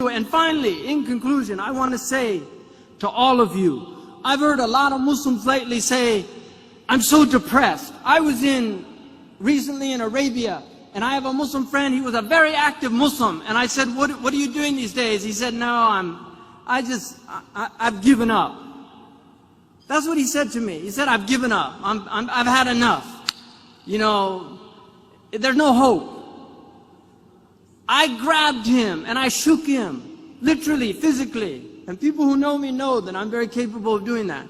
you. And finally, in conclusion, I want to say to all of you, I've heard a lot of Muslims lately say, I'm so depressed. I was recently in Arabia, and I have a Muslim friend. He was a very active Muslim. And I said, what are you doing these days? He said, no, I've given up. That's what he said to me. He said, I've given up. I've had enough. You know, there's no hope. I grabbed him and I shook him, literally, physically. And people who know me know that I'm very capable of doing that.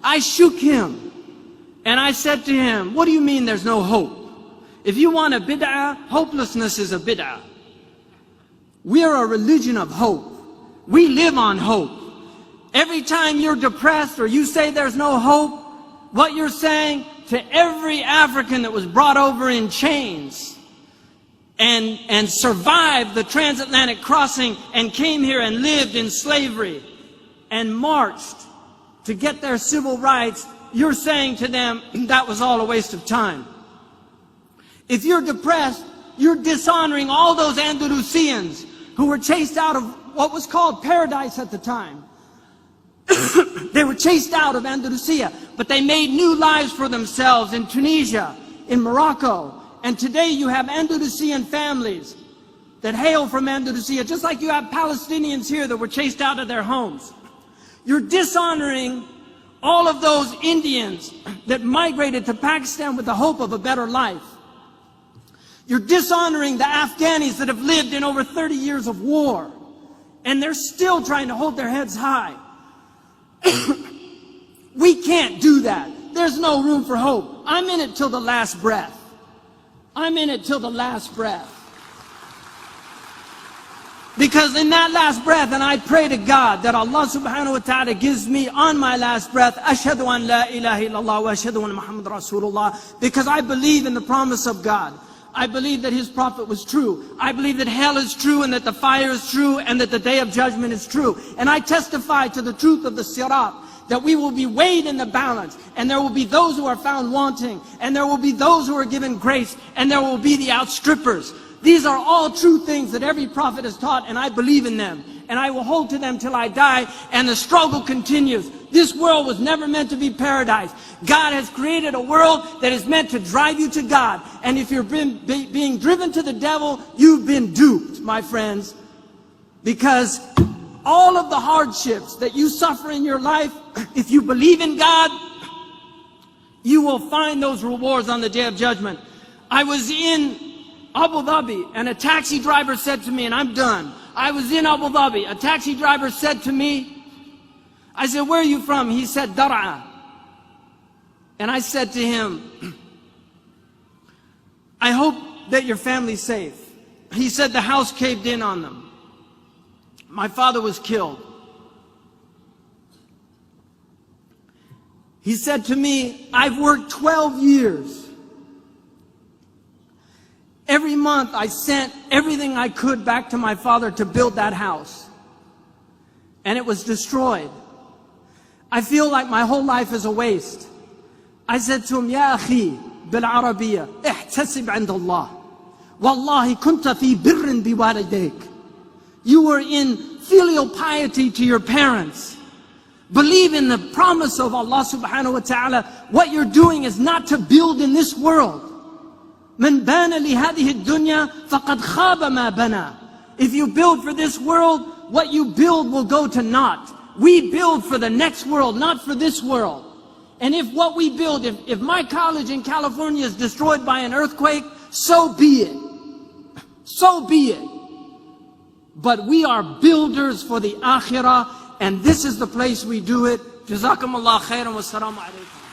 I shook him and I said to him, what do you mean there's no hope? If you want a bid'ah, hopelessness is a bid'ah. We are a religion of hope. We live on hope. Every time you're depressed or you say there's no hope, what you're saying to every African that was brought over in chains and survived the transatlantic crossing and came here and lived in slavery and marched to get their civil rights, you're saying to them that was all a waste of time. If you're depressed, you're dishonoring all those Andalusians who were chased out of what was called paradise at the time. They were chased out of Andalusia, but they made new lives for themselves in Tunisia, in Morocco. And today you have Andalusian families that hail from Andalusia, just like you have Palestinians here that were chased out of their homes. You're dishonoring all of those Indians that migrated to Pakistan with the hope of a better life. You're dishonoring the Afghanis that have lived in over 30 years of war, and they're still trying to hold their heads high. We can't do that. There's no room for hope. I'm in it till the last breath. I'm in it till the last breath. Because in that last breath, and I pray to God that Allah subhanahu wa ta'ala gives me on my last breath, Ashhadu an la ilaha illallah wa ashhadu anna Muhammad Rasulullah, because I believe in the promise of God. I believe that His prophet was true. I believe that hell is true and that the fire is true and that the day of judgment is true. And I testify to the truth of the sirat, that we will be weighed in the balance, and there will be those who are found wanting, and there will be those who are given grace, and there will be the outstrippers. These are all true things that every prophet has taught, and I believe in them. And I will hold to them till I die, and the struggle continues. This world was never meant to be paradise. God has created a world that is meant to drive you to God. And if you're being driven to the devil, you've been duped, my friends. Because all of the hardships that you suffer in your life, if you believe in God, you will find those rewards on the day of judgment. I was in Abu Dhabi, and a taxi driver said to me, and I'm done. I was in Abu Dhabi. A taxi driver said to me, I said, where are you from? He said, Dar'a. And I said to him, I hope that your family's safe. He said, the house caved in on them. My father was killed. He said to me, I've worked 12 years. Every month I sent everything I could back to my father to build that house. And it was destroyed. I feel like my whole life is a waste. I said to him, Ya akhi, bil-Arabiya, ihtasib 'inda Allah. Wallahi kunta fi birrin biwalidayk. You were in filial piety to your parents. Believe in the promise of Allah subhanahu wa ta'ala. What you're doing is not to build in this world. من بان لهذه الدنيا فقد خاب ما بنى. If you build for this world, what you build will go to naught. We build for the next world, not for this world. And if what we build, if my college in California is destroyed by an earthquake, so be it. So be it. But we are builders for the akhirah, and this is the place we do it. Jazakumullah khairan wa assalamu alaikum.